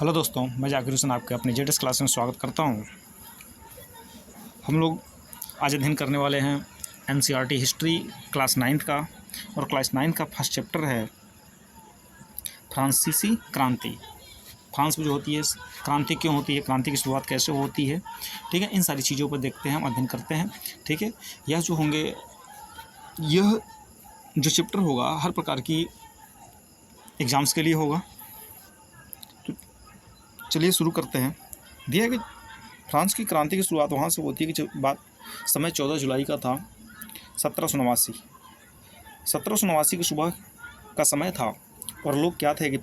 Hello दोस्तों, मैं जाकिर हुसैन आपके अपने जेडएस क्लास में स्वागत करता हूं। हम लोग आज अध्ययन करने वाले हैं एनसीईआरटी हिस्ट्री क्लास 9 का, और क्लास 9 का फर्स्ट चैप्टर है फ्रांसीसी क्रांति। फ्रांस में जो होती है क्रांति क्यों होती है, क्रांति की शुरुआत कैसे होती है, ठीक है। इन सारी चीज़ों पर देखते हैं, हम अध्ययन करते हैं, ठीक है। यह जो होंगे, यह जो चैप्टर होगा हर प्रकार की एग्ज़ाम्स के लिए होगा। चलिए शुरू करते हैं। दिया है कि फ्रांस की क्रांति की शुरुआत वहाँ से होती है कि जब बात समय 14 जुलाई का था 1789 की सुबह का समय था। और लोग क्या थे कि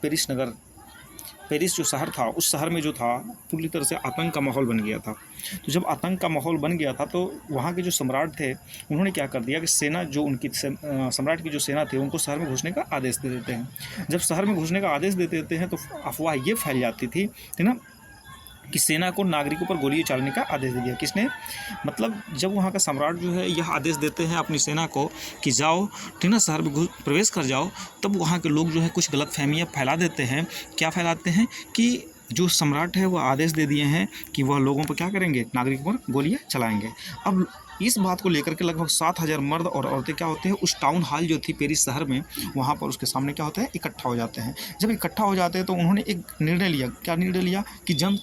पेरिस जो शहर था, उस शहर में जो था पूरी तरह से आतंक का माहौल बन गया था। तो जब आतंक का माहौल बन गया था तो वहाँ के जो सम्राट थे उन्होंने क्या कर दिया कि सेना जो उनकी सम्राट की जो सेना थी उनको शहर में घुसने का आदेश दे देते हैं। जब शहर में घुसने का आदेश दे देते हैं तो अफवाह ये फैल जाती थी ना कि सेना को नागरिकों पर गोली चलाने का आदेश दे दिया। किसने? मतलब जब वहाँ का सम्राट जो है यह आदेश देते हैं अपनी सेना को कि जाओ, ठीक ना, शहर में प्रवेश कर जाओ, तब वहाँ के लोग जो है कुछ गलत फहमियाँ फैला देते हैं। क्या फैलाते हैं कि जो सम्राट है वह आदेश दे दिए हैं कि वह लोगों पर क्या करेंगे, नागरिकों पर गोलियाँ चलाएंगे। अब इस बात को लेकर के लगभग 7,000 मर्द और औरतें क्या होते हैं, उस टाउन हॉल जो थी पेरिस शहर में, वहाँ पर उसके सामने क्या होता है, इकट्ठा हो जाते हैं। जब इकट्ठा हो जाते हैं तो उन्होंने एक निर्णय लिया। क्या निर्णय लिया? कि जन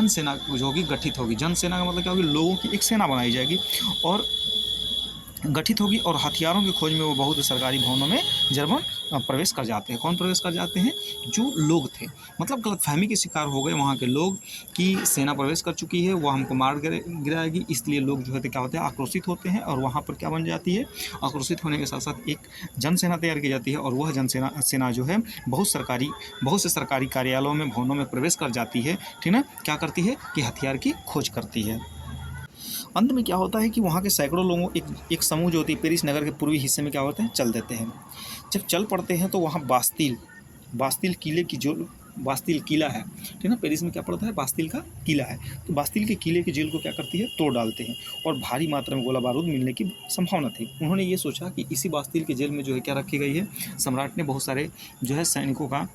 सेना जो होगी गठित होगी। जन सेना का मतलब क्या होगी? लोगों की एक सेना बनाई जाएगी और गठित होगी, और हथियारों की खोज में वो बहुत सरकारी भवनों में जर्मन प्रवेश कर जाते हैं। कौन प्रवेश कर जाते हैं? जो लोग थे। मतलब गलतफहमी के शिकार हो गए वहाँ के लोग कि सेना प्रवेश कर चुकी है, वो हमको मार गिराएगी। इसलिए लोग जो है क्या होते हैं, आक्रोशित होते हैं, और वहाँ पर क्या बन जाती है, आक्रोशित होने के साथ साथ एक जनसेना तैयार की जाती है। और वह जनसेना जो है बहुत से सरकारी कार्यालयों में, भवनों में प्रवेश कर जाती है, ठीक ना। क्या करती है कि हथियार की खोज करती है। अंत में क्या होता है कि वहाँ के सैकड़ों लोगों एक समूह जो होती है पेरिस नगर के पूर्वी हिस्से में क्या होते हैं, चल देते हैं। जब चल पड़ते हैं तो वहाँ बास्तिल किले की जो बास्तिल किला है, ठीक है, पेरिस में क्या पड़ता है, बास्तिल का किला है। तो बास्तिल के किले की जेल को क्या करती है, तोड़ डालते हैं, और भारी मात्रा में गोला बारूद मिलने की संभावना थी। उन्होंने ये सोचा कि इसी बास्तिल के जेल में जो है क्या रखी गई है, सम्राट ने बहुत सारे जो है सैनिकों का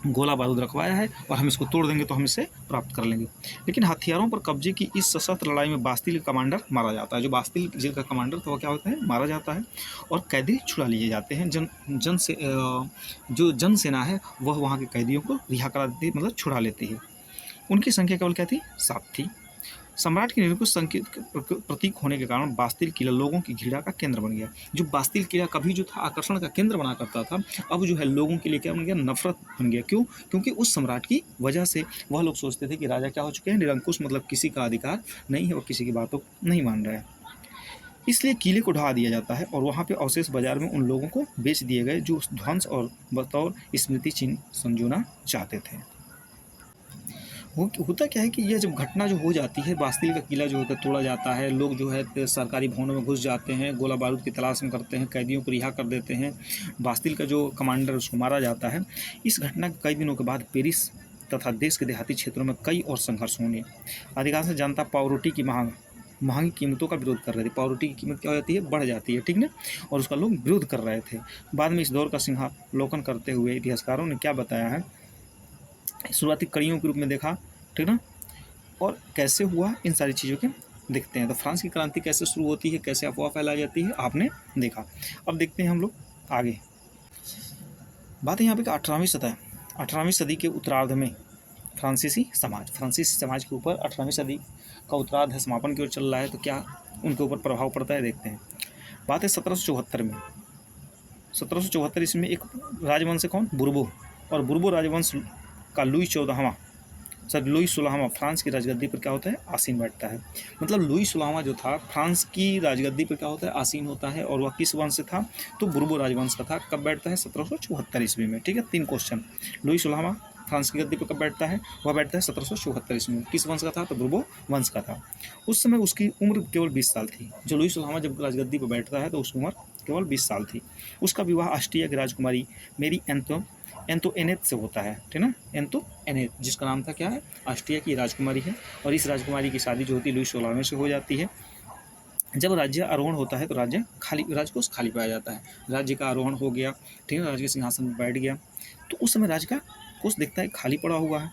गोला बारूद रखवाया है, और हम इसको तोड़ देंगे तो हम इसे प्राप्त कर लेंगे। लेकिन हथियारों पर कब्जे की इस सशस्त्र लड़ाई में बास्तिल का कमांडर मारा जाता है। जो बास्तिल जेल का कमांडर था वो क्या होता है, मारा जाता है, और कैदी छुड़ा लिए जाते हैं। जो जन सेना है वह वहाँ के कैदियों को रिहा करा देती है, मतलब छुड़ा लेती है। उनकी संख्या केवल क्या थी, 7 थी। सम्राट के निरंकुश संकेत प्रतीक होने के कारण बास्तिल किला लोगों की घृणा का केंद्र बन गया। जो बास्तिल किला कभी जो था आकर्षण का केंद्र बना करता था, अब जो है लोगों के लिए क्या बन गया, नफरत बन गया। क्यों? क्योंकि उस सम्राट की वजह से वह लोग सोचते थे कि राजा क्या हो चुके हैं, निरंकुश, मतलब किसी का अधिकार नहीं है और किसी की बातों को नहीं मान रहा है। इसलिए किले को ढहा दिया जाता है, और वहाँ पे अवशेष बाजार में उन लोगों को बेच दिए गए जो ध्वंस और बतौर स्मृति चिन्ह संजोना चाहते थे। होता क्या है कि यह जब घटना जो हो जाती है, बास्तिल का किला जो होता है तोड़ा जाता है, लोग जो है सरकारी भवनों में घुस जाते हैं, गोला बारूद की तलाश में करते हैं, कैदियों को रिहा कर देते हैं, बास्तिल का जो कमांडर उसको मारा जाता है। इस घटना के कई दिनों के बाद पेरिस तथा देश के देहाती क्षेत्रों में कई और संघर्ष होने। अधिकांश जनता पावरोटी की महंगी कीमतों का विरोध कर रहे थे। पावरोटी की कीमत क्या हो जाती है, बढ़ जाती है, ठीक ना, और उसका लोग विरोध कर रहे थे। बाद में इस दौर का सिंहावलोकन करते हुए इतिहासकारों ने क्या बताया है, शुरुआती कड़ियों के रूप में देखा, ठीक ना, और कैसे हुआ, इन सारी चीज़ों के देखते हैं। तो फ्रांस की क्रांति कैसे शुरू होती है, कैसे अफवाह फैलाई जाती है, आपने देखा। अब देखते हैं हम लोग आगे। बात है यहाँ पे 18वीं सदी के उत्तरार्ध में फ्रांसीसी समाज के ऊपर 18वीं सदी का उत्तरार्ध है, समापन की ओर चल रहा है, तो क्या उनके ऊपर प्रभाव पड़ता है, देखते हैं। बात है 1774 में। 1774 इसमें एक राजवंश है, कौन? बुर्बो। और बुर्बो राजवंश का लुई 16वां फ्रांस की राजगद्दी पर क्या होता है, आसीन बैठता है। मतलब लुई 16वां जो था फ्रांस की राजगद्दी पर क्या होता है, आसीन होता है। और वह किस वंश से था, तो बुर्बो राजवंश का था। कब बैठता है? 1774 ईस्वी में, ठीक है। 3 क्वेश्चन। लुई 16वां फ्रांस की गद्दी पर कब बैठता है? वह बैठता है 1774 ईस्वी में। किस वंश का था? तो बुर्बो वंश का था। उस समय उसकी उम्र केवल 20 साल थी। जो लुई 16वां जब राजगद्दी पर बैठता है तो उसकी उम्र केवल 20 साल थी। उसका विवाह ऑस्ट्रिया की राजकुमारी मेरी एंतोइनेट से होता है, ठीक ना, एंतोइनेट, जिसका नाम था क्या है, ऑस्ट्रिया की राजकुमारी है। और इस राजकुमारी की शादी जो होती है लुई 16वें से हो जाती है। जब राज्य आरोहण होता है तो राजकोष खाली पाया जाता है। राज्य का आरोहण हो गया, ठीक है, राज्य के सिंहासन पर बैठ गया, तो उस समय राज्य का कोष दिखता है खाली पड़ा हुआ है।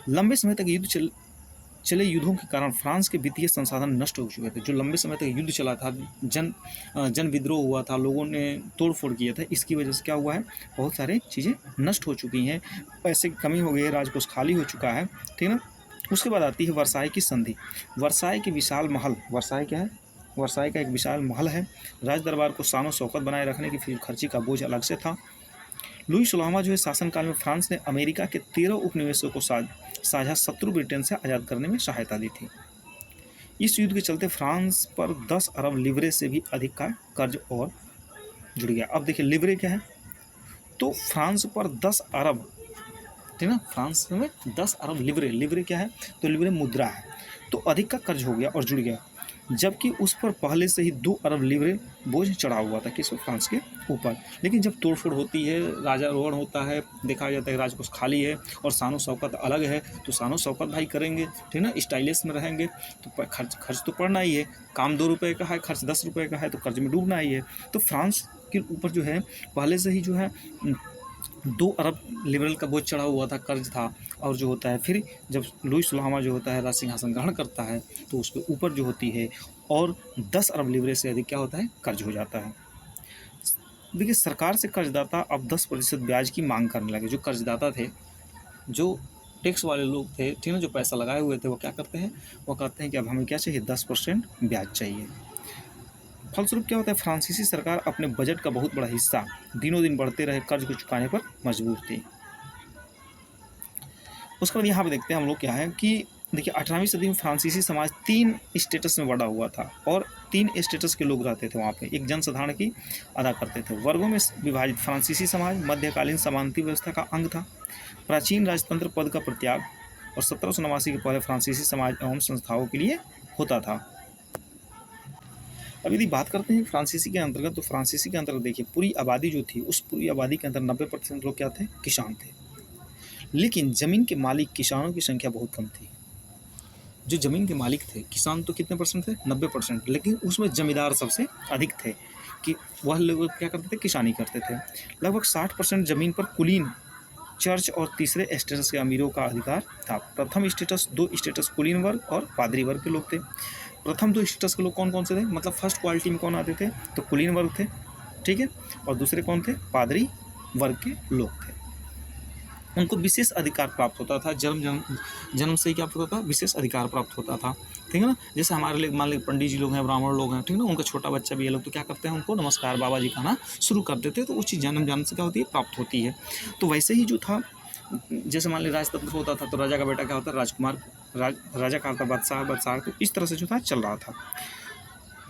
लंबे समय तक चले युद्धों के कारण फ्रांस के वित्तीय संसाधन नष्ट हो चुके थे। जो लंबे समय तक युद्ध चला था, जन विद्रोह हुआ था, लोगों ने तोड़ फोड़ किया था, इसकी वजह से क्या हुआ है, बहुत सारी चीज़ें नष्ट हो चुकी हैं, पैसे की कमी हो गई है, राजकोष खाली हो चुका है, ठीक है ना। उसके बाद आती है वर्साई की संधि। वर्साई के विशाल महल, वर्साई क्या है, वर्साई का एक विशाल महल है। राज दरबार को शानो शौकत बनाए रखने की फिर खर्ची का बोझ अलग से था। लुई सोलहवां जो है शासनकाल में फ्रांस ने अमेरिका के 13 उपनिवेशों को साझा शत्रु ब्रिटेन से आज़ाद करने में सहायता दी थी। इस युद्ध के चलते फ्रांस पर 10 अरब लिवरे से भी अधिक का कर्ज और जुड़ गया। अब देखिए लिवरे क्या है, तो फ्रांस पर 10 अरब, ठीक ना, फ्रांस में 10 अरब लिवरे, लिवरे क्या है, तो लिवरे मुद्रा है, तो अधिक का कर्ज हो गया और जुड़ गया, जबकि उस पर पहले से ही 2 अरब लिवरे बोझ चढ़ा हुआ था किस फ्रांस के ऊपर। लेकिन जब तोड़फोड़ होती है, राजारोहण होता है, देखा जाता है राजकोष खाली है और शानो शौकत अलग है, तो शानो शौकत भाई करेंगे, ठीक ना, स्टाइलिश में रहेंगे, तो खर्च तो पड़ना ही है। काम 2 रुपये का है, खर्च 10 रुपये का है, तो कर्ज में डूबना ही है। तो फ्रांस के ऊपर जो है पहले से ही जो है 2 अरब लिबरल का बोझ चढ़ा हुआ था, कर्ज था। और जो होता है फिर जब लुई सोलहवां जो होता है राज सिंहासन ग्रहण करता है, तो उसके ऊपर जो होती है और 10 अरब लिवरे से अधिक क्या होता है, कर्ज हो जाता है। देखिए सरकार से कर्जदाता अब 10% ब्याज की मांग करने लगे। जो कर्जदाता थे, जो टैक्स वाले लोग थे, ठीक है, जो पैसा लगाए हुए थे, वो क्या करते हैं, वो कहते हैं कि अब हमें क्या चाहिए, 10% ब्याज चाहिए। फलस्वरूप क्या होता है, फ्रांसीसी सरकार अपने बजट का बहुत बड़ा हिस्सा दिनों दिन बढ़ते रहे कर्ज को चुकाने पर मजबूर थी। उसके बाद यहाँ पे देखते हैं हम लोग क्या है कि देखिए 18वीं सदी में फ्रांसीसी समाज 3 स्टेटस में बड़ा हुआ था और 3 स्टेटस के लोग रहते थे वहाँ पे, एक जनसाधारण की अदा करते थे। वर्गों में विभाजित फ्रांसीसी समाज मध्यकालीन समानती व्यवस्था का अंग था। प्राचीन राजतंत्र पद का प्रत्याग और 1789 के पहले फ्रांसीसी समाज एवं संस्थाओं के लिए होता था। अब यदि बात करते हैं फ्रांसीसी के अंतर्गत, तो फ्रांसीसी के अंतर्गत देखिए पूरी आबादी जो थी, उस पूरी आबादी के अंदर 90% लोग क्या थे, किसान थे। लेकिन ज़मीन के मालिक किसानों की संख्या बहुत कम थी। जो ज़मीन के मालिक थे, किसान तो कितने परसेंट थे, 90%, लेकिन उसमें जमींदार सबसे अधिक थे कि वह लोग क्या करते थे, किसानी करते थे। लगभग 60% ज़मीन पर कुलीन, चर्च और तीसरे स्टेटस के अमीरों का अधिकार था। प्रथम स्टेटस, 2 स्टेटस कुलीन वर्ग और पादरी वर्ग के लोग थे। प्रथम 2 स्टेटस के लोग कौन कौन से थे, मतलब फर्स्ट क्वालिटी में कौन आते थे, तो कुलीन वर्ग थे, ठीक है, और दूसरे कौन थे, पादरी वर्ग के लोग थे। उनको विशेष अधिकार प्राप्त होता था, जन्म से ही क्या होता था, विशेष अधिकार प्राप्त होता था, ठीक है ना। जैसे हमारे लिए मान लीजिए पंडित जी लोग हैं, ब्राह्मण लोग हैं, ठीक है ना, उनका छोटा बच्चा भी है लोग, तो क्या करते हैं, उनको नमस्कार बाबा जी कहना शुरू कर देते हैं, तो वो चीज़ जन्म से क्या होती है, प्राप्त होती है। तो वैसे ही जो था, जैसे मान लीजिए राजतंत्र होता था, तो राजा का बेटा क्या होता है, राजकुमार, राजा का होता बादशाह, तो इस तरह से जो था चल रहा था।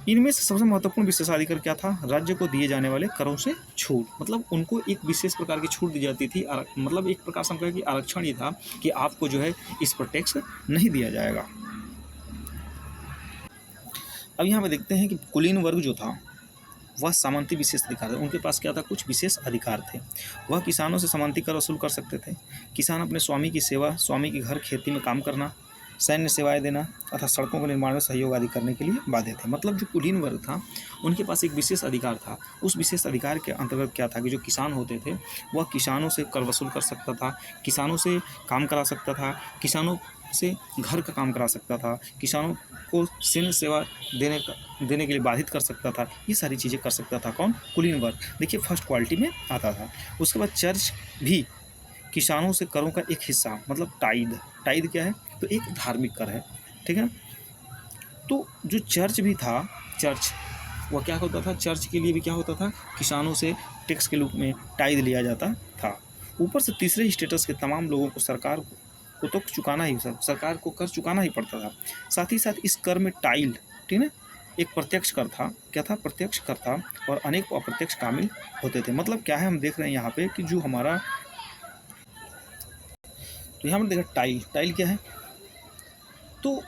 इनमें से सबसे महत्वपूर्ण विशेषाधिकार क्या था, राज्य को दिए जाने वाले करों से छूट, मतलब उनको एक विशेष प्रकार की छूट दी जाती थी, मतलब एक प्रकार से हम कहें कि आरक्षण ही था कि आपको जो है इस पर टैक्स नहीं दिया जाएगा। अब यहाँ पे देखते हैं कि कुलीन वर्ग जो था वह सामंती विशेष अधिकार थे, उनके पास क्या था, कुछ विशेष अधिकार थे। वह किसानों से सामंती कर वसूल कर सकते थे। किसान अपने स्वामी की सेवा, स्वामी के घर खेती में काम करना, सैन्य सेवाएं देना तथा सड़कों के निर्माण में सहयोग आदि करने के लिए बाध्य थे। मतलब जो कुलीन वर्ग था उनके पास एक विशेष अधिकार था। उस विशेष अधिकार के अंतर्गत क्या था कि जो किसान होते थे वह किसानों से कर वसूल कर सकता था, किसानों से काम करा सकता था, किसानों से घर का काम करा सकता था, किसानों को सैन्य सेवा देने के लिए बाधित कर सकता था। ये सारी चीज़ें कर सकता था कौन, कुलीन वर्ग। देखिए फर्स्ट क्वालिटी में आता था। उसके बाद चर्च भी किसानों से करों का एक हिस्सा, मतलब टाइद क्या है, तो एक धार्मिक कर है, ठीक है। तो जो चर्च भी था, चर्च वह क्या होता था, चर्च के लिए भी क्या होता था, किसानों से टैक्स के रूप में टाइद लिया जाता था। ऊपर से तीसरे स्टेटस के तमाम लोगों को सरकार को तो चुकाना ही, सरकार को कर चुकाना ही पड़ता था। साथ ही साथ इस कर में टाइल, ठीक है, एक प्रत्यक्ष कर था, क्या था, प्रत्यक्ष कर था, और अनेक अप्रत्यक्ष शामिल होते थे। मतलब क्या है, हम देख रहे हैं यहाँ पे कि जो हमारा, तो यहाँ पर देखा टाइल क्या है, तो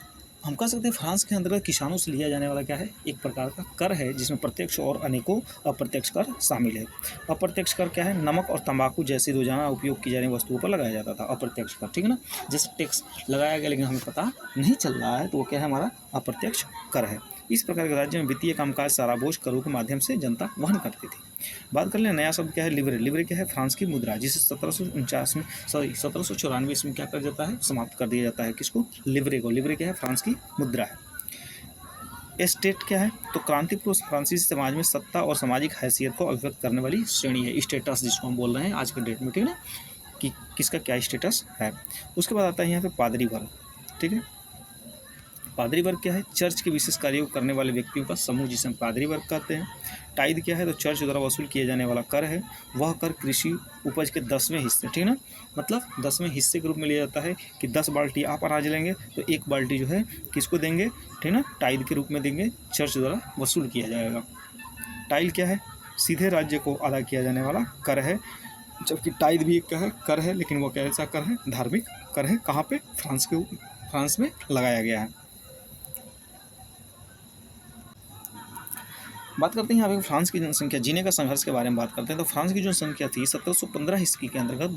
हम कह सकते हैं फ्रांस के अंतर्गत किसानों से लिया जाने वाला क्या है, एक प्रकार का कर है जिसमें प्रत्यक्ष और अनेकों अप्रत्यक्ष कर शामिल है। अप्रत्यक्ष कर क्या है, नमक और तंबाकू जैसी रोजाना उपयोग की जाने वस्तुओं पर लगाया जाता था अप्रत्यक्ष कर, ठीक है ना। जैसे टैक्स लगाया गया लेकिन हमें पता नहीं चल रहा है, तो वो क्या है, हमारा अप्रत्यक्ष कर है। इस प्रकार के राज्य में वित्तीय कामकाज सारा बोझ करों के माध्यम से जनता वहन करती थी। बात कर लें नया शब्द क्या है, लिवरे। लिवरे क्या है, फ्रांस की मुद्रा, जिसे 1749 में 1794 ईस्वी में क्या कर जाता है, समाप्त कर दिया जाता है। किसको, लिवरे को। लिवरे क्या है, फ्रांस की मुद्रा है। एस्टेट क्या है, तो क्रांतिपूर्व फ्रांसीसी समाज में सत्ता और सामाजिक हैसियत को अभिव्यक्त करने वाली श्रेणी है। स्टेटस जिसको हम बोल रहे हैं आज के डेट में, ठीक है ना, कि किसका क्या स्टेटस है। उसके बाद आता है यहाँ पे पादरी वर्ग, ठीक है। पादरी वर्ग क्या है, चर्च के विशेष कार्यों को करने वाले व्यक्तियों का समूह, जिसे हम पादरी वर्ग कहते हैं। टाइद क्या है, तो चर्च द्वारा वसूल किए जाने वाला कर है। वह कर कृषि उपज के 10वें हिस्से, ठीक है ना, मतलब 10वें हिस्से के रूप में लिया जाता है कि 10 बाल्टी आप अनाज लेंगे तो 1 बाल्टी जो है किसको देंगे, ठीक है ना, टाइद के रूप में देंगे, चर्च द्वारा वसूल किया जाएगा। टाइल क्या है, सीधे राज्य को अदा किया जाने वाला कर है, जबकि टाइद भी एक कर है, लेकिन वो कैसा कर है, धार्मिक कर है। कहाँ पे, फ्रांस में लगाया गया है। बात करते हैं यहाँ पे फ्रांस की जनसंख्या, जीने का संघर्ष के बारे में बात करते हैं। तो फ्रांस की जो संख्या थी 1715 ईस्वी के अंतर्गत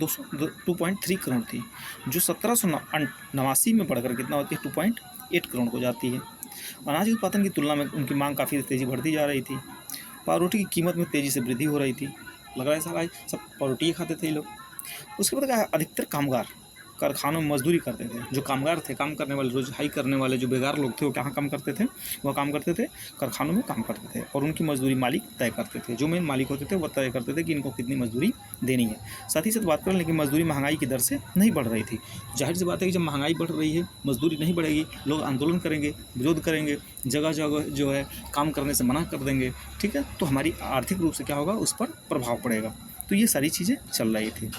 2.3 करोड़ थी, जो 1789 में बढ़कर कितना होती है, 2.8 करोड़ को जाती है। अनाज के उत्पादन की तुलना में उनकी मांग काफ़ी तेज़ी बढ़ती जा रही थी। पावरोटी की कीमत में तेज़ी से वृद्धि हो रही थी। लग रहा है साला सब पावरोटी खाते थे ये लोग। उसके बाद क्या है, अधिकतर कामगार कारखानों में मजदूरी करते थे। जो कामगार थे, काम करने वाले, रोजहाई करने वाले जो बेगार लोग थे, वो कहाँ काम करते थे, वो काम करते थे कारखानों में काम करते थे, और उनकी मजदूरी मालिक तय करते थे। जो मेन मालिक होते थे वो तय करते थे कि इनको कितनी मजदूरी देनी है। साथ ही साथ बात करें, लेकिन मजदूरी महंगाई की दर से नहीं बढ़ रही थी। जाहिर सी बात है कि जब महंगाई बढ़ रही है, मजदूरी नहीं बढ़ेगी, लोग आंदोलन करेंगे, विरोध करेंगे, जगह जगह जो है काम करने से मना कर देंगे, ठीक है, तो हमारी आर्थिक रूप से क्या होगा, उस पर प्रभाव पड़ेगा। तो ये सारी चीज़ें चल रही थी।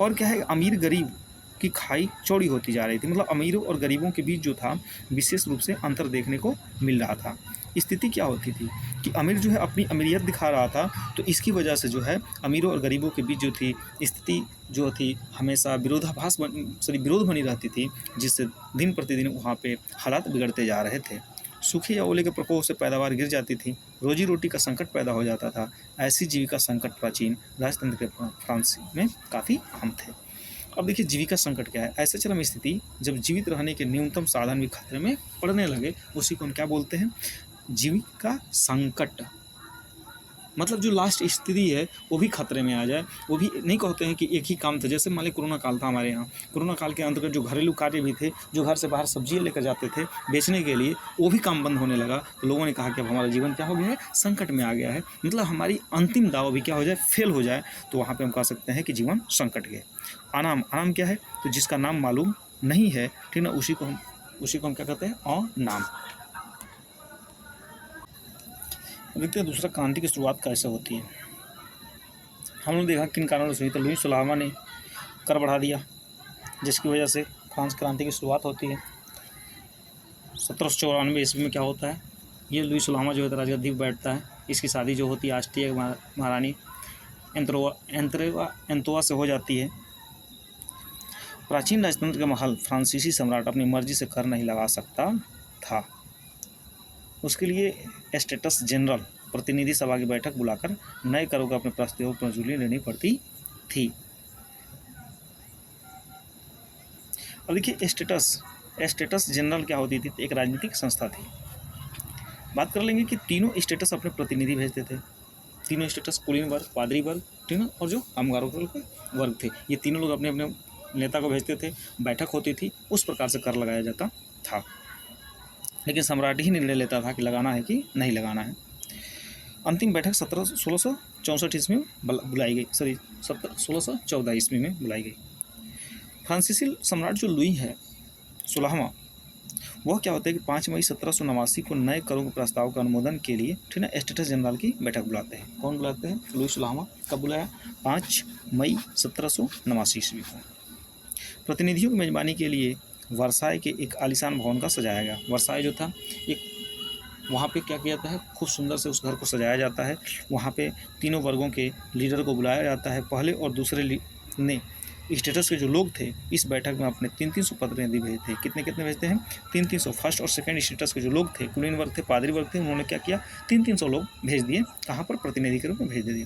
और क्या है, अमीर गरीब की खाई चौड़ी होती जा रही थी, मतलब अमीरों और गरीबों के बीच जो था विशेष रूप से अंतर देखने को मिल रहा था। स्थिति क्या होती थी कि अमीर जो है अपनी अमीरियत दिखा रहा था, तो इसकी वजह से जो है अमीरों और गरीबों के बीच जो थी स्थिति जो थी हमेशा विरोध बनी रहती थी, जिससे दिन प्रतिदिन वहाँ पे हालात बिगड़ते जा रहे थे। सूखे या ओले के प्रकोप से पैदावार गिर जाती थी, रोजी रोटी का संकट पैदा हो जाता था। ऐसी जीविका संकट प्राचीन राजतंत्र के फ्रांस में काफ़ी आम थे। अब देखिए जीविका संकट क्या है, ऐसे चरम स्थिति जब जीवित रहने के न्यूनतम साधन भी खतरे में पड़ने लगे, उसी को हम क्या बोलते हैं, जीविका संकट। मतलब जो लास्ट स्थिति है वो भी खतरे में आ जाए, वो भी नहीं कहते हैं कि एक ही काम था। जैसे मान लीजिए कोरोना काल था हमारे यहाँ, कोरोना काल के अंतर्गत जो घरेलू कार्य भी थे, जो घर से बाहर सब्जियाँ लेकर जाते थे बेचने के लिए, वो भी काम बंद होने लगा। तो लोगों ने कहा कि अब हमारा जीवन क्या हो गया है, संकट में आ गया है, मतलब हमारी अंतिम दाव भी क्या हो जाए, फेल हो जाए। तो वहाँ पर हम कह सकते हैं कि जीवन संकट गए। अनाम, अनाम क्या है, तो जिसका नाम मालूम नहीं है, ठीक ना, उसी को हम क्या कहते हैं, अनाम। देखते हैं दूसरा, क्रांति की शुरुआत कैसे होती है। हम लोग देखा किन कारणों से हुई, तो लुई सुलावा ने कर बढ़ा दिया, जिसकी वजह से फ्रांस क्रांति की शुरुआत होती है। 1794 ईस्वी में क्या होता है, ये लुई सुलावा जो है राजगद्दी पर बैठता है। इसकी शादी जो होती है ऑस्ट्रिया महारानी एंतोआ से हो जाती है। प्राचीन राजतंत्र का महल फ्रांसीसी सम्राट अपनी मर्जी से कर नहीं लगा सकता था। उसके लिए स्टेटस जनरल प्रतिनिधि सभा की बैठक बुलाकर नए करों का अपने प्रस्ताव पर मंजूरी लेनी पड़ती थी। अब देखिए स्टेटस जनरल क्या होती थी, एक राजनीतिक संस्था थी। बात कर लेंगे कि तीनों स्टेटस अपने प्रतिनिधि भेजते थे। तीनों स्टेटस, कुलीन वर्ग, पादरी वर्ग, ठीक है, और जो कामगारों के वर्ग थे, ये तीनों लोग अपने अपने नेता को भेजते थे। बैठक होती थी, उस प्रकार से कर लगाया जाता था, लेकिन सम्राट ही निर्णय लेता था कि लगाना है कि नहीं लगाना है। अंतिम बैठक 1664 ईस्वी में बुलाई गई, 1614 ईस्वी में बुलाई गई। फ्रांसीसी सम्राट जो लुई है 16वां, वह क्या होता है कि 5 मई 1789 को नए करों के प्रस्ताव का अनुमोदन के लिए, ठीक है, स्टेटस जनरल की बैठक बुलाते हैं। कौन बुलाते हैं, लुई 16वां। कब बुलाया, 5 मई 1789 ईस्वी को। प्रतिनिधियों की मेजबानी के लिए वर्साई के एक आलीशान भवन का सजाया गया। वर्साई जो था एक, वहाँ पे क्या किया जाता है, खूब सुंदर से उस घर को सजाया जाता है। वहाँ पे तीनों वर्गों के लीडर को बुलाया जाता है। पहले और दूसरे ने स्टेटस के जो लोग थे इस बैठक में अपने 300 प्रतिनिधि भेजते हैं। कितने भेजते हैं, 300। फर्स्ट और सेकंड स्टेटस के जो लोग थे, कुलीन वर्ग थे, पादरी वर्ग थे, उन्होंने क्या किया, 300 लोग भेज दिए। कहाँ पर, प्रतिनिधि के रूप में भेज दिए,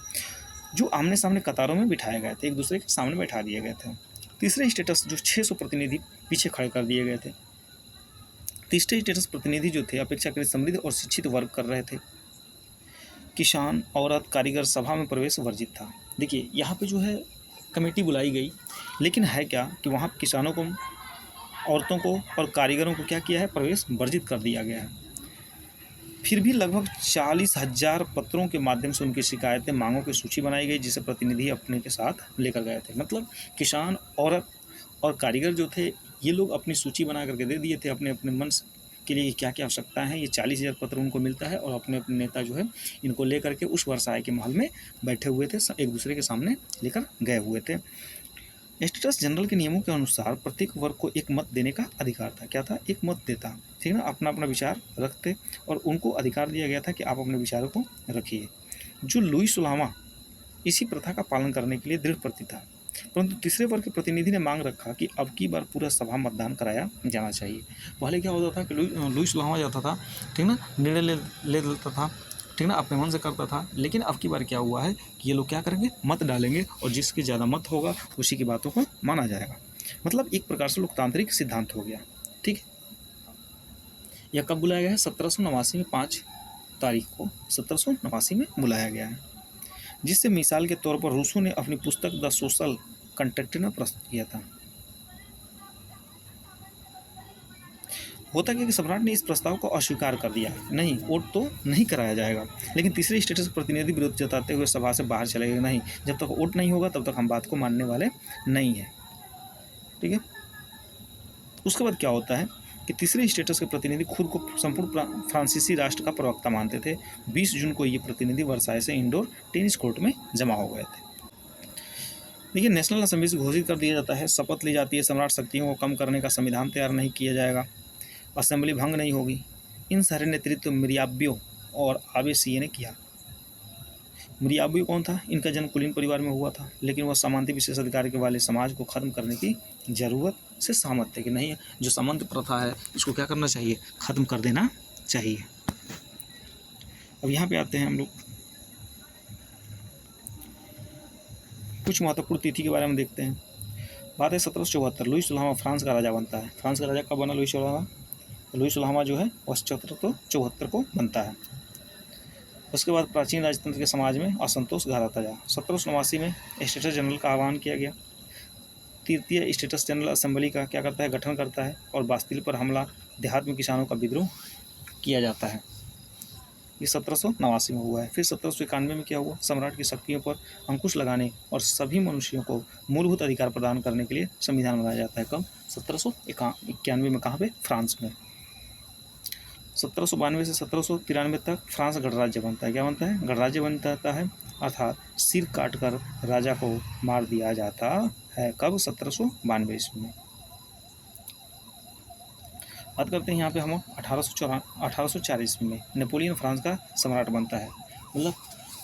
जो आमने सामने कतारों में बिठाए गए थे, एक दूसरे के सामने बैठा दिए गए थे। तीसरे स्टेटस जो 600 प्रतिनिधि पीछे खड़े कर दिए गए थे। तीसरे स्टेटस प्रतिनिधि जो थे अपेक्षाकृत समृद्ध और शिक्षित वर्ग कर रहे थे। किसान, औरत, कारीगर सभा में प्रवेश वर्जित था। देखिए यहाँ पे जो है कमेटी बुलाई गई, लेकिन है क्या कि वहाँ किसानों को, औरतों को और कारीगरों को क्या किया है, प्रवेश वर्जित कर दिया गया है। फिर भी लगभग 40,000 पत्रों के माध्यम से उनकी शिकायतें, मांगों की सूची बनाई गई, जिसे प्रतिनिधि अपने के साथ लेकर गए थे। मतलब किसान, औरत और कारीगर जो थे, ये लोग अपनी सूची बना करके दे दिए थे अपने अपने मन के लिए क्या क्या आवश्यकता है। ये 40,000 पत्र उनको मिलता है और अपने अपने नेता जो है इनको लेकर के उस वर्षाय के महल में बैठे हुए थे, एक दूसरे के सामने लेकर गए हुए थे। स्टेटस जनरल के नियमों के अनुसार प्रत्येक वर्ग को एक मत देने का अधिकार था। क्या था, एक मत देता, ठीक है ना, अपना अपना विचार रखते और उनको अधिकार दिया गया था कि आप अपने विचारों को रखिए। जो लुई सुलामा इसी प्रथा का पालन करने के लिए दृढ़ प्रति था, परंतु तीसरे वर्ग के प्रतिनिधि ने मांग रखा कि अब की बार पूरा सभा मतदान कराया जाना चाहिए। पहले क्या होता था कि लुई सुलामा जाता था, ठीक ना, निर्णय ले लेता था, ठीक ना, अपने मन से करता था। लेकिन अब की बार क्या हुआ है कि ये लोग क्या करेंगे, मत डालेंगे और जिसके ज़्यादा मत होगा उसी की बातों को माना जाएगा। मतलब एक प्रकार से लोकतांत्रिक सिद्धांत हो गया। ठीक है, यह कब बुलाया गया है, 1789 में 5 तारीख को 1789 में बुलाया गया है, जिससे मिसाल के तौर पर रूसो ने अपनी पुस्तक द सोशल कंट्रैक्ट में प्रस्तुत किया था। होता क्या कि सम्राट ने इस प्रस्ताव को अस्वीकार कर दिया, नहीं वोट तो नहीं कराया जाएगा। लेकिन तीसरे स्टेटस प्रतिनिधि विरोध जताते हुए सभा से बाहर चले गए, नहीं जब तक वोट नहीं होगा तब तक हम बात को मानने वाले नहीं हैं। ठीक है, उसके बाद क्या होता है कि तीसरे स्टेटस के प्रतिनिधि खुद को संपूर्ण फ्रांसीसी राष्ट्र का प्रवक्ता मानते थे। 20 जून को ये प्रतिनिधि वर्साय से इंडोर टेनिस कोर्ट में जमा हो गए थे। देखिए, नेशनल असेंबली से घोषित कर दिया जाता है, शपथ ली जाती है, सम्राट शक्तियों को कम करने का संविधान तैयार नहीं किया जाएगा, असेंबली भंग नहीं होगी। इन सारे नेतृत्व मिरियाबियो और आबेसिये ने किया। मिरियाबियो कौन था, इनका जन्म कुलीन परिवार में हुआ था, लेकिन वह सामंती विशेष अधिकार के वाले समाज को खत्म करने की जरूरत से सहमत थे कि नहीं, जो सामंत प्रथा है इसको क्या करना चाहिए, खत्म कर देना चाहिए। अब यहाँ पे आते हैं हम लोग कुछ महत्वपूर्ण तिथि के बारे में देखते हैं। बात है 1774, लुई सुलामा फ्रांस का राजा बनता है। फ्रांस का राजा कब बना लुई सुलामा, लुई सुलामा जो है वह 1774 को बनता है। उसके बाद प्राचीन राजतंत्र के समाज में असंतोष घर आता गया। 1789 में स्टेटस जनरल का आह्वान किया गया। तृतीय स्टेटस जनरल असेंबली का क्या करता है, गठन करता है और बास्तिल पर हमला, देहात में किसानों का विद्रोह किया जाता है। ये 1789 में हुआ है। फिर 1791 में क्या हुआ, सम्राट की शक्तियों पर अंकुश लगाने और सभी मनुष्यों को मूलभूत अधिकार प्रदान करने के लिए संविधान बनाया जाता है। कब, 1791 में। कहाँ पे, फ्रांस में। 1792 से 1793 तक फ्रांस गणराज्य बनता है। क्या बनता है, गणराज्य बनता है, अर्थात सिर काट कर राजा को मार दिया जाता है। कब, 1792 ईस्वी में। बात करते हैं यहाँ पे हम 1804 ईस्वी में नेपोलियन फ्रांस का सम्राट बनता है। मतलब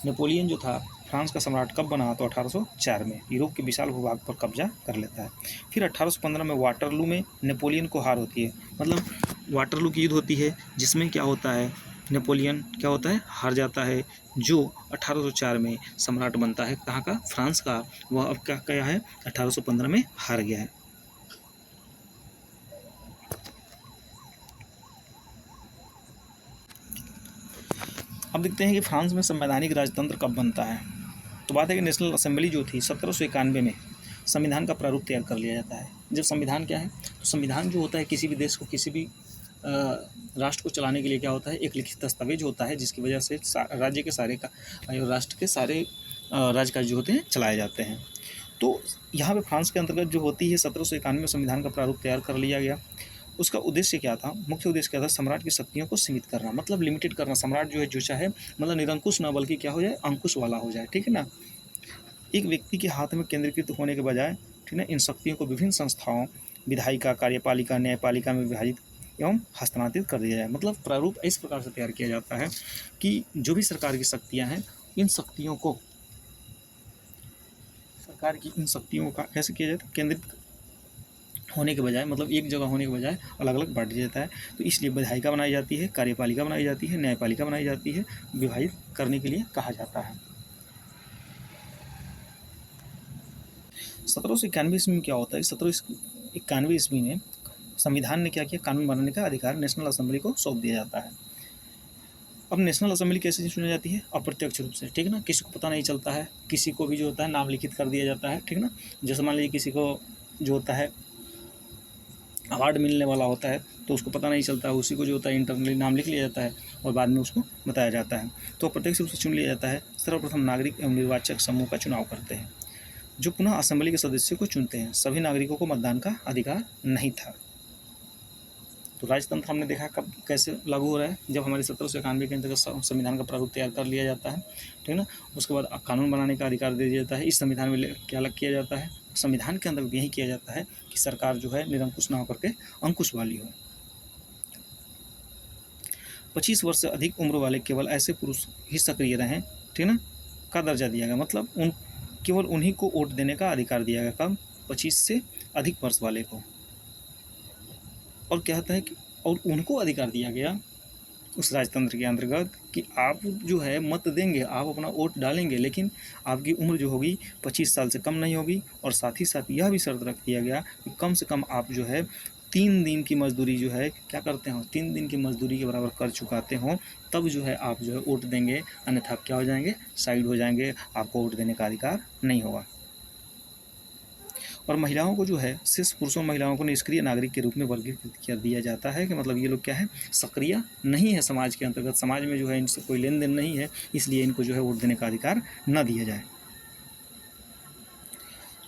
नेपोलियन जो था फ्रांस का सम्राट कब बना, तो 1804 में यूरोप के विशाल भूभाग पर कब्जा कर लेता है। फिर 1815 में वाटरलू में नेपोलियन को हार होती है। मतलब वाटरलू की युद्ध होती है जिसमें क्या होता है, नेपोलियन क्या होता है, हार जाता है, जो 1804 में सम्राट बनता है। कहाँ का, फ्रांस का। वह अब क्या है, 1815 में हार गया है। अब देखते हैं कि फ्रांस में संवैधानिक राजतंत्र कब बनता है। तो बात है कि नेशनल असेंबली जो थी 1791 में संविधान का प्रारूप तैयार कर लिया जाता है। जब संविधान क्या है, तो संविधान जो होता है किसी भी देश को, किसी भी राष्ट्र को चलाने के लिए क्या होता है, एक लिखित दस्तावेज होता है जिसकी वजह से राज्य के सारे का, राष्ट्र के सारे राजकाज जो होते हैं चलाए जाते हैं। तो यहाँ पे फ्रांस के अंतर्गत जो होती है 1791 में संविधान का प्रारूप तैयार कर लिया गया। उसका उद्देश्य क्या था, मुख्य उद्देश्य क्या था, सम्राट की शक्तियों को सीमित करना, मतलब लिमिटेड करना। सम्राट जो है, जो चाहे, मतलब निरंकुश ना बल्कि क्या हो जाए, अंकुश वाला हो जाए। ठीक है ना, एक व्यक्ति के हाथ में केंद्रीकृत होने के बजाय, ठीक है, इन शक्तियों को विभिन्न संस्थाओं, विधायिका, कार्यपालिका, न्यायपालिका में विभाजित एवं हस्तांतरित कर दिया जाए। मतलब प्रारूप इस प्रकार से तैयार किया जाता है कि जो भी सरकार की शक्तियाँ हैं, इन शक्तियों को, सरकार की इन शक्तियों का कैसे किया जाता है, केंद्रित होने के बजाय, मतलब एक जगह होने के बजाय अलग अलग बांट दिया जाता है। तो इसलिए विधायिका बनाई जाती है, कार्यपालिका बनाई जाती है, न्यायपालिका बनाई जाती है, विभाजित करने के लिए कहा जाता है। 1791 ईस्वी में क्या होता है, 1791 ईस्वी में संविधान ने क्या किया, कानून बनाने का अधिकार नेशनल असेंबली को सौंप दिया जाता है। अब नेशनल असेंबली कैसे चुनी जाती है, अप्रत्यक्ष रूप से, ठीक है ना, किसी को पता नहीं चलता है, किसी को भी जो होता है नाम लिखित कर दिया जाता है, ठीक है ना। जैसे मान लीजिए किसी को जो होता है अवार्ड मिलने वाला होता है तो उसको पता नहीं चलता है, उसी को जो होता है इंटरनली नाम लिख लिया जाता है और बाद में उसको बताया जाता है। तो प्रत्यक्ष रूप से चुन लिया जाता है। सर्वप्रथम नागरिक एवं निर्वाचक समूह का चुनाव करते हैं, जो पुनः असेंबली के सदस्यों को चुनते हैं। सभी नागरिकों को मतदान का अधिकार नहीं था। तो राजतंत्र हमने देखा कब कैसे लागू हो रहा है, जब हमारे 1791 के अंतर्गत संविधान का प्रारूप तैयार कर लिया जाता है, ठीक है ना। उसके बाद कानून बनाने का अधिकार दे दिया जाता है। इस संविधान में क्या अलग किया जाता है, संविधान के अंदर यही किया जाता है कि सरकार जो है निरंकुश न होकर के अंकुश वाली हो। 25 वर्ष से अधिक उम्र वाले केवल ऐसे पुरुष ही सक्रिय रहें, ठीक है ना, का दर्जा दिया गया। मतलब केवल उन्हीं को वोट देने का अधिकार दिया गया। कब, 25 से अधिक वर्ष वाले को। और क्या होता है कि और उनको अधिकार दिया गया उस राजतंत्र के अंतर्गत कि आप जो है मत देंगे, आप अपना वोट डालेंगे, लेकिन आपकी उम्र जो होगी 25 साल से कम नहीं होगी। और साथ ही साथ यह भी शर्त रख दिया गया कि कम से कम आप जो है 3 दिन की मजदूरी जो है क्या करते हो, 3 दिन की मजदूरी के बराबर कर चुकाते हो, तब जो है आप जो है वोट देंगे, अन्यथा क्या हो जाएंगे, साइड हो जाएंगे, आपको वोट देने का अधिकार नहीं होगा। और महिलाओं को जो है सिर्फ पुरुषों महिलाओं को निष्क्रिय नागरिक के रूप में वर्गीकृत कर दिया जाता है कि मतलब ये लोग क्या है, सक्रिय नहीं है समाज के अंतर्गत, समाज में जो है इनसे कोई लेन देन नहीं है, इसलिए इनको जो है वोट देने का अधिकार न दिया जाए।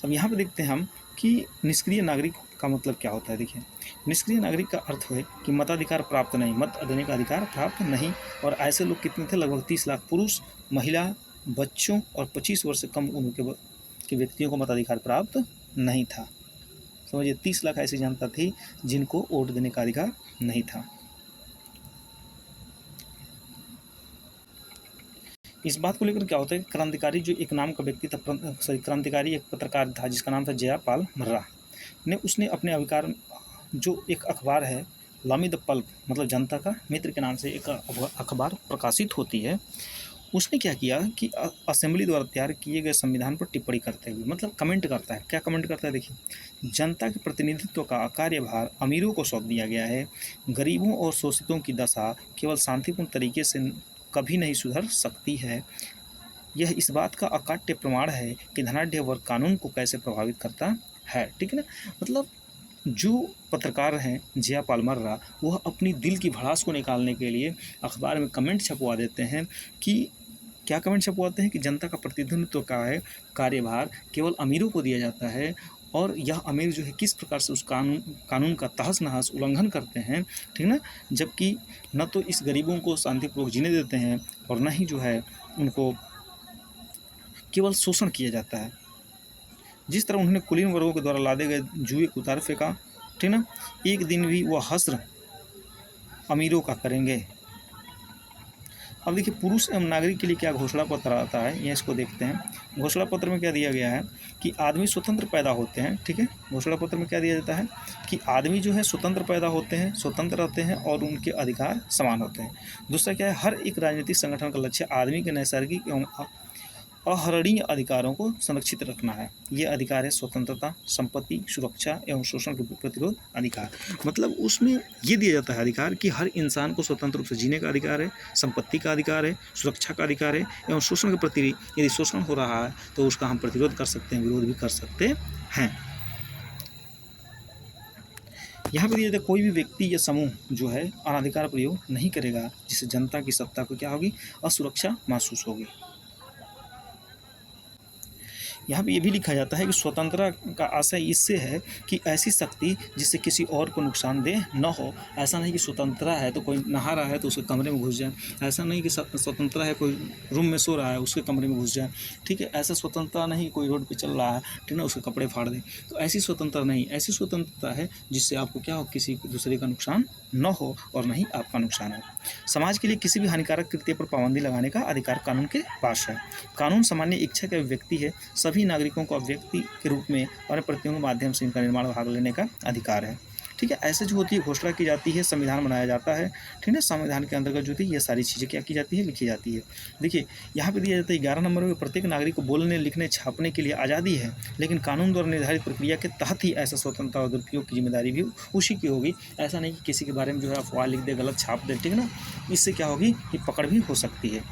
अब यहाँ पे देखते हैं हम कि निष्क्रिय नागरिक का मतलब क्या होता है। देखिए, निष्क्रिय नागरिक का अर्थ है कि मताधिकार प्राप्त नहीं, मत देने का अधिकार प्राप्त नहीं। और ऐसे लोग कितने थे, लगभग 30 लाख पुरुष, महिला, बच्चों और 25 वर्ष से कम उम्र के व्यक्तियों को मताधिकार प्राप्त नहीं था। समझिए, 30 लाख ऐसी जनता थी जिनको वोट देने का अधिकार नहीं था। इस बात को लेकर क्या होता है, क्रांतिकारी जो एक नाम का व्यक्ति था, क्रांतिकारी एक पत्रकार था जिसका नाम था जयापाल मर्रा ने, उसने अपने अधिकार जो एक अखबार है लामी द पल्प, मतलब जनता का मित्र के नाम से एक अखबार प्रकाशित होती है, उसने क्या किया कि असेंबली द्वारा तैयार किए गए संविधान पर टिप्पणी करते हुए, मतलब कमेंट करता है। क्या कमेंट करता है, देखिए, जनता के प्रतिनिधित्व का कार्यभार अमीरों को सौंप दिया गया है। गरीबों और शोषितों की दशा केवल शांतिपूर्ण तरीके से कभी नहीं सुधर सकती है। यह इस बात का अकाट्य प्रमाण है कि धनाढ्य वर्ग कानून को कैसे प्रभावित करता है, ठीक है ना। मतलब जो पत्रकार हैं जयापाल मर्रा, वह अपनी दिल की भड़ास को निकालने के लिए अखबार में कमेंट छपवा देते हैं कि क्या कमेंट छपवाते हैं कि जनता का प्रतिनिधित्व का है कार्यभार केवल अमीरों को दिया जाता है, और यह अमीर जो है किस प्रकार से उस कानून का तहस नहस उल्लंघन करते हैं, ठीक ना, जबकि न तो इस गरीबों को शांतिपूर्वक जीने देते हैं और न ही जो है उनको केवल शोषण किया जाता है। जिस तरह उन्होंने कुलीन वर्गों के द्वारा लादे गए जुए को उतार फेंका, ठीक ना, एक दिन भी वह हश्र अमीरों का करेंगे। अब देखिए, पुरुष एवं नागरिक के लिए क्या घोषणा पत्र आता है, यह इसको देखते हैं। घोषणा पत्र में क्या दिया गया है कि आदमी स्वतंत्र पैदा होते हैं, ठीक है। घोषणा पत्र में क्या दिया जाता है कि आदमी जो है स्वतंत्र पैदा होते हैं, स्वतंत्र रहते हैं और उनके अधिकार समान होते हैं। दूसरा क्या है, हर एक राजनीतिक संगठन का लक्ष्य आदमी के नैसर्गिक एवं अहरणीय अधिकारों को संरक्षित रखना है। ये अधिकार है स्वतंत्रता, संपत्ति, सुरक्षा एवं शोषण के प्रतिरोध अधिकार। मतलब उसमें ये दिया जाता है अधिकार कि हर इंसान को स्वतंत्र रूप से जीने का अधिकार है, संपत्ति का अधिकार है, सुरक्षा का अधिकार है एवं शोषण के प्रति यदि शोषण हो रहा है तो उसका हम प्रतिरोध कर सकते हैं, विरोध भी कर सकते हैं। यहाँ पर दिया जाता है कोई भी व्यक्ति या समूह जो है अनाधिकार प्रयोग नहीं करेगा, जिससे जनता की सत्ता को क्या होगी, असुरक्षा महसूस होगी। यहाँ पे ये भी लिखा जाता है कि स्वतंत्रता का आशय इससे है कि ऐसी शक्ति जिससे किसी और को नुकसानदेह न हो। ऐसा नहीं कि स्वतंत्रता है तो कोई नहा रहा है तो उसके कमरे में घुस जाए, ऐसा नहीं कि स्वतंत्रता है कोई रूम में सो रहा है उसके कमरे में घुस जाए, ठीक है। ऐसा स्वतंत्रता नहीं कोई रोड पे चल रहा है, ठीक ना, उसके कपड़े फाड़ दे, तो ऐसी स्वतंत्रता नहीं। ऐसी स्वतंत्रता है जिससे आपको क्या हो, किसी दूसरे का नुकसान न हो और न ही आपका नुकसान हो। समाज के लिए किसी भी हानिकारक कृत्य पर पाबंदी लगाने का अधिकार कानून के पास है। कानून सामान्य इच्छा का व्यक्ति है, सभी नागरिकों को व्यक्ति के रूप में और प्रतियों के माध्यम से इनका निर्माण भाग लेने का अधिकार है। ठीक है, ऐसे जो होती है घोषणा की जाती है, संविधान बनाया जाता है, ठीक है। संविधान के अंतर्गत जो थी ये सारी चीज़ें क्या की जाती है, लिखी जाती है। देखिए यहाँ पे दिया जाता है 11 नंबर में, प्रत्येक नागरिक को बोलने, लिखने, छापने के लिए आज़ादी है, लेकिन कानून द्वारा निर्धारित प्रक्रिया के तहत ही ऐसा स्वतंत्रता और दुरुपयोग की जिम्मेदारी भी उसी की होगी। ऐसा नहीं कि किसी के बारे में जो है अफवाह लिख दे, गलत छाप दे, ठीक है ना, इससे क्या होगी कि पकड़ भी हो सकती है।